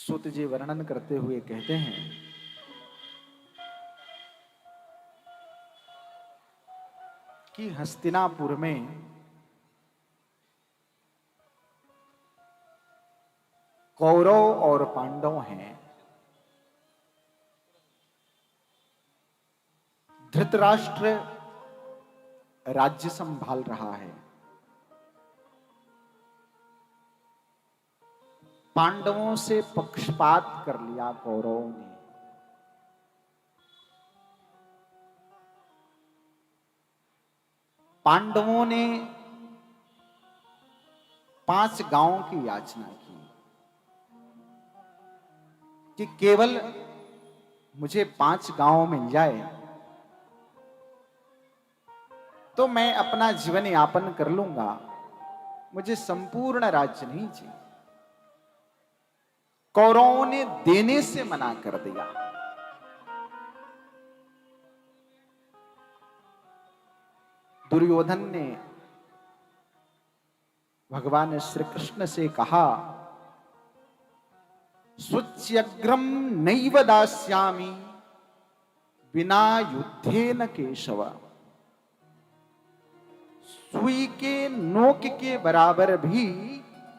सूत जी वर्णन करते हुए कहते हैं कि हस्तिनापुर में कौरव और पांडव हैं। धृतराष्ट्र राज्य संभाल रहा है। पांडवों से पक्षपात कर लिया कौरवों ने। पांडवों ने 5 गांवों की याचना की कि केवल मुझे 5 गांव मिल जाए तो मैं अपना जीवन यापन कर लूंगा, मुझे संपूर्ण राज्य नहीं चाहिए। कौरवों ने देने से मना कर दिया। दुर्योधन ने भगवान श्री कृष्ण से कहा, स्वच्यग्रम नैव दास्यामि बिना युद्धेन केशव। सुई के नोक के बराबर भी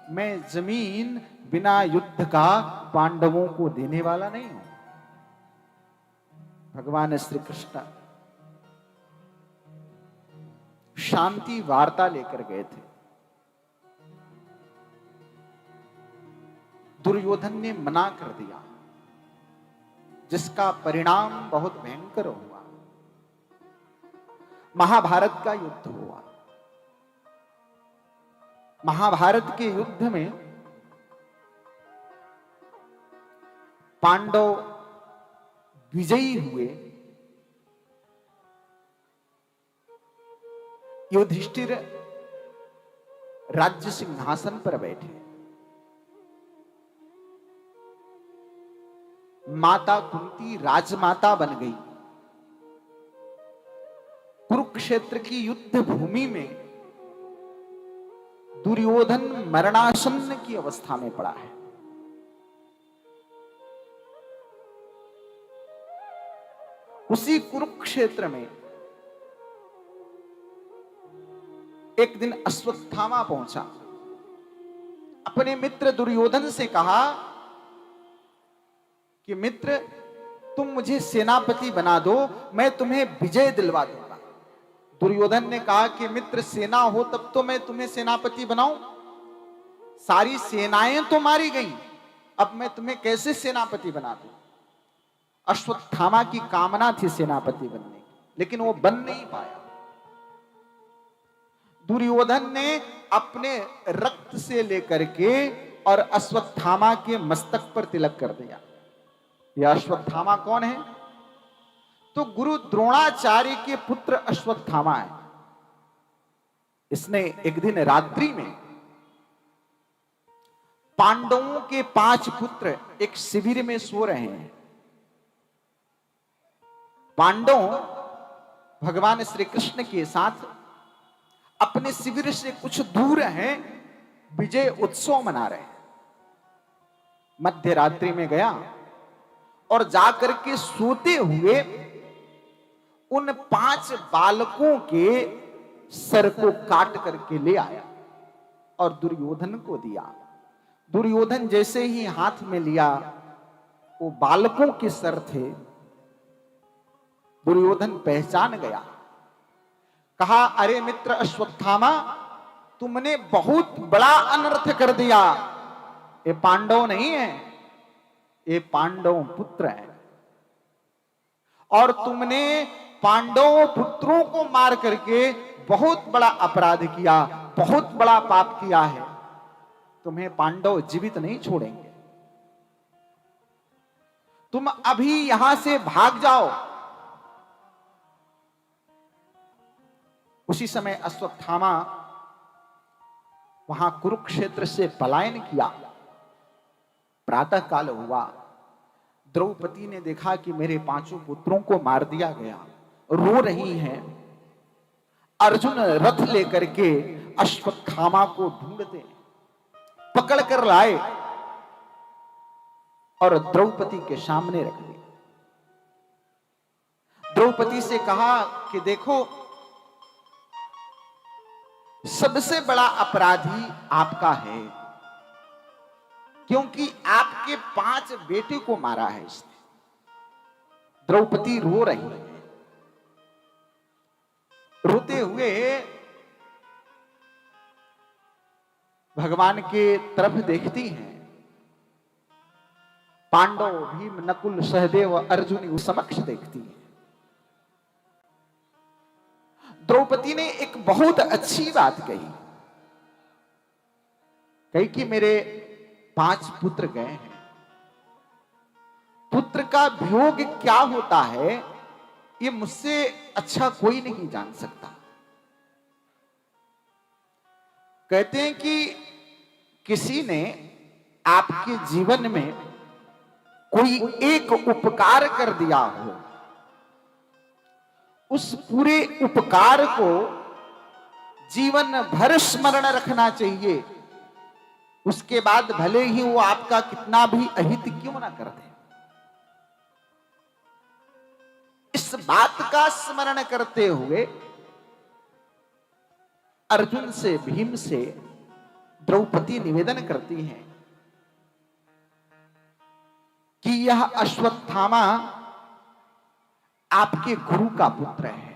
मैं जमीन बिना युद्ध का पांडवों को देने वाला नहीं हूं। भगवान श्री कृष्ण शांति वार्ता लेकर गए थे। दुर्योधन ने मना कर दिया, जिसका परिणाम बहुत भयंकर हुआ। महाभारत का युद्ध हुआ। महाभारत के युद्ध में पांडव विजयी हुए। युधिष्ठिर राज्य सिंहासन पर बैठे। माता कुंती राजमाता बन गई। कुरुक्षेत्र की युद्ध भूमि में दुर्योधन मरणासन्न की अवस्था में पड़ा है। उसी कुरुक्षेत्र में एक दिन अश्वत्थामा पहुंचा। अपने मित्र दुर्योधन से कहा कि मित्र, तुम मुझे सेनापति बना दो, मैं तुम्हें विजय दिलवा दूंगा। दुर्योधन ने कहा कि मित्र, सेना हो तब तो मैं तुम्हें सेनापति बनाऊं। सारी सेनाएं तो मारी गई, अब मैं तुम्हें कैसे सेनापति बना दूं। अश्वत्थामा की कामना थी सेनापति बनने की, लेकिन वो बन नहीं पाया। दुर्योधन ने अपने रक्त से लेकर के और अश्वत्थामा के मस्तक पर तिलक कर दिया। यह अश्वत्थामा कौन है? तो गुरु द्रोणाचार्य के पुत्र अश्वत्थामा है। इसने एक दिन रात्रि में पांडवों के 5 पुत्र एक शिविर में सो रहे हैं। पांडव भगवान श्री कृष्ण के साथ अपने शिविर से कुछ दूर हैं, विजय उत्सव मना रहे हैं। मध्य रात्रि में गया और जाकर के सोते हुए उन 5 बालकों के सर को काट करके ले आया और दुर्योधन को दिया। दुर्योधन जैसे ही हाथ में लिया, वो बालकों के सर थे। दुर्योधन पहचान गया। कहा, अरे मित्र अश्वत्थामा, तुमने बहुत बड़ा अनर्थ कर दिया। ये पांडव नहीं है, ये पांडव पुत्र है, और तुमने पांडव पुत्रों को मार करके बहुत बड़ा अपराध किया, बहुत बड़ा पाप किया है। तुम्हें पांडव जीवित नहीं छोड़ेंगे। तुम अभी यहां से भाग जाओ। उसी समय अश्वत्थामा वहां कुरुक्षेत्र से पलायन किया। प्रातः काल हुआ। द्रौपदी ने देखा कि मेरे 5 पुत्रों को मार दिया गया, रो रही हैं। अर्जुन रथ लेकर के अश्वत्थामा को ढूंढते, पकड़ कर लाए। और द्रौपदी के सामने रख दिया। द्रौपदी से कहा कि देखो, सबसे बड़ा अपराधी आपका है, क्योंकि आपके 5 बेटे को मारा है इसने। द्रौपदी रो रही है, रोते हुए भगवान के तरफ देखती हैं। पांडव, भीम, नकुल, सहदेव, अर्जुन उस समक्ष देखती है। द्रौपदी ने एक बहुत अच्छी बात कही कि मेरे 5 पुत्र गए हैं। पुत्र का वियोग क्या होता है, ये मुझसे अच्छा कोई नहीं जान सकता। कहते हैं कि किसी ने आपके जीवन में कोई एक उपकार कर दिया हो, उस पूरे उपकार को जीवन भर स्मरण रखना चाहिए। उसके बाद भले ही वो आपका कितना भी अहित क्यों ना कर दे, इस बात का स्मरण करते हुए अर्जुन से, भीम से द्रौपदी निवेदन करती हैं कि यह अश्वत्थामा आपके गुरु का पुत्र है।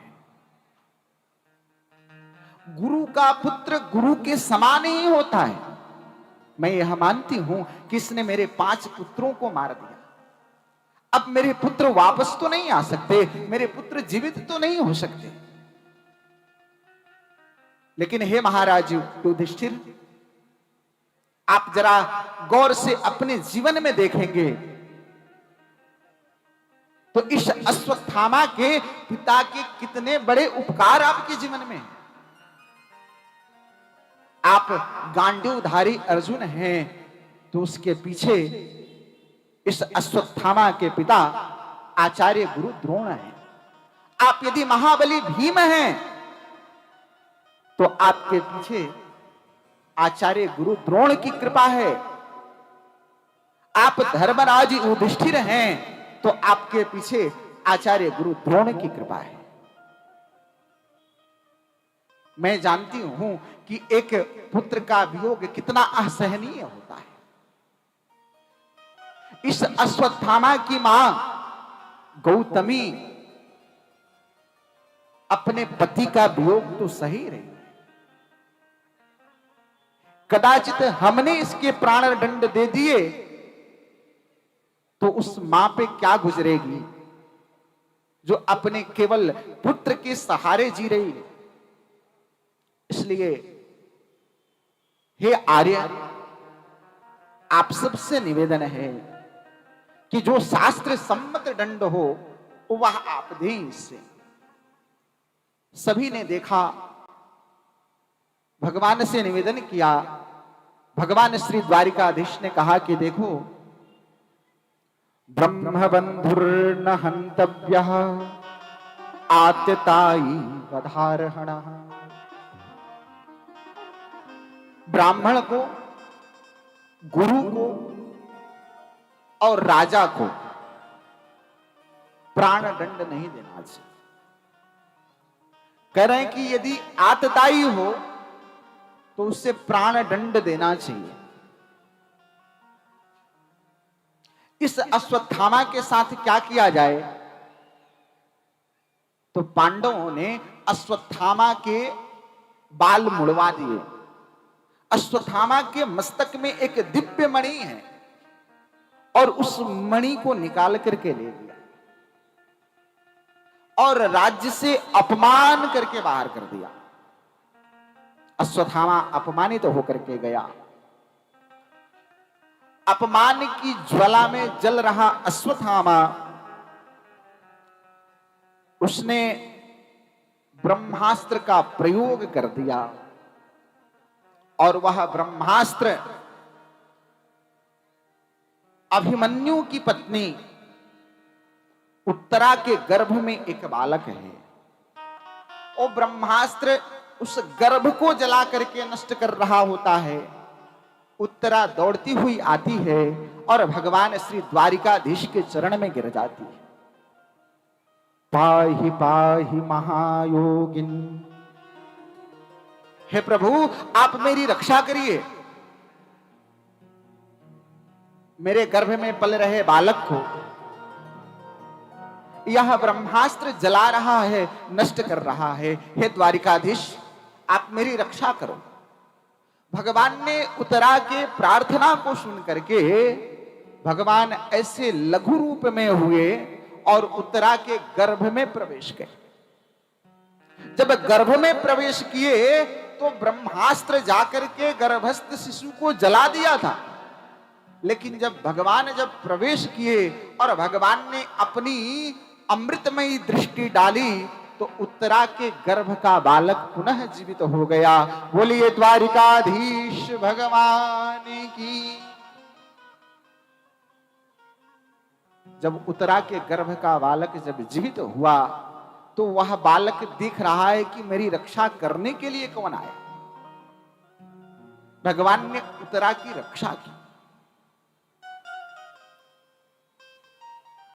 गुरु का पुत्र गुरु के समान ही होता है। मैं यह मानती हूं कि इसने मेरे 5 पुत्रों को मार दिया। अब मेरे पुत्र वापस तो नहीं आ सकते, मेरे पुत्र जीवित तो नहीं हो सकते। लेकिन हे महाराज युधिष्ठिर, आप जरा गौर से अपने जीवन में देखेंगे तो इस अश्वत्थामा के पिता के कितने बड़े उपकार आपके जीवन में हैं। आप गांडीवधारी अर्जुन हैं, तो उसके पीछे इस अश्वत्थामा के पिता आचार्य गुरु द्रोण हैं। आप यदि महाबली भीम हैं, तो आपके पीछे आचार्य गुरु द्रोण की कृपा है। आप धर्मराज युधिष्ठिर हैं, तो आपके पीछे आचार्य गुरु द्रोण की कृपा है। मैं जानती हूं कि एक पुत्र का वियोग कितना असहनीय होता है। इस अश्वत्थामा की मां गौतमी अपने पति का वियोग तो सही रही, कदाचित हमने इसके प्राण दंड दे दिए तो उस मां पे क्या गुजरेगी जो अपने केवल पुत्र के सहारे जी रही है। इसलिए हे आर्य, आप सबसे निवेदन है कि जो शास्त्र सम्मत दंड हो वह आप दें इससे। सभी ने देखा, भगवान से निवेदन किया। भगवान श्री द्वारिकाधीश ने कहा कि देखो, ब्रह्मबंधुर्न हंतव्यः आत्यताई वधारहणः। ब्राह्मण को, गुरु को और राजा को प्राण दंड नहीं देना चाहिए। कह रहे हैं कि यदि आतताई हो तो उससे प्राण दंड देना चाहिए। इस अश्वत्थामा के साथ क्या किया जाए, तो पांडवों ने अश्वत्थामा के बाल मुड़वा दिए। अश्वत्थामा के मस्तक में एक दिव्य मणि है और उस मणि को निकाल करके ले लिया और राज्य से अपमान करके बाहर कर दिया। अश्वत्थामा अपमानित होकर के गया। अपमान की ज्वाला में जल रहा अश्वत्थामा, उसने ब्रह्मास्त्र का प्रयोग कर दिया और वह ब्रह्मास्त्र अभिमन्यु की पत्नी उत्तरा के गर्भ में एक बालक है। वो ब्रह्मास्त्र उस गर्भ को जला करके नष्ट कर रहा होता है। उत्तरा दौड़ती हुई आती है और भगवान श्री द्वारिकाधीश के चरण में गिर जाती है। पाहि पाहि महायोगिन, हे प्रभु आप मेरी रक्षा करिए, मेरे गर्भ में पल रहे बालक को यह ब्रह्मास्त्र जला रहा है, नष्ट कर रहा है। हे द्वारिकाधीश आप मेरी रक्षा करो। भगवान ने उत्तरा के प्रार्थना को सुन करके भगवान ऐसे लघु रूप में हुए और उत्तरा के गर्भ में प्रवेश किए। जब गर्भ में प्रवेश किए तो ब्रह्मास्त्र जाकर के गर्भस्थ शिशु को जला दिया था, लेकिन जब भगवान प्रवेश किए और भगवान ने अपनी अमृतमयी दृष्टि डाली तो उत्तरा के गर्भ का बालक पुनः जीवित हो गया। बोलिए द्वारिकाधीश भगवान की। जब उत्तरा के गर्भ का बालक जब जीवित हुआ तो वह बालक देख रहा है कि मेरी रक्षा करने के लिए कौन आया। भगवान ने उत्तरा की रक्षा की।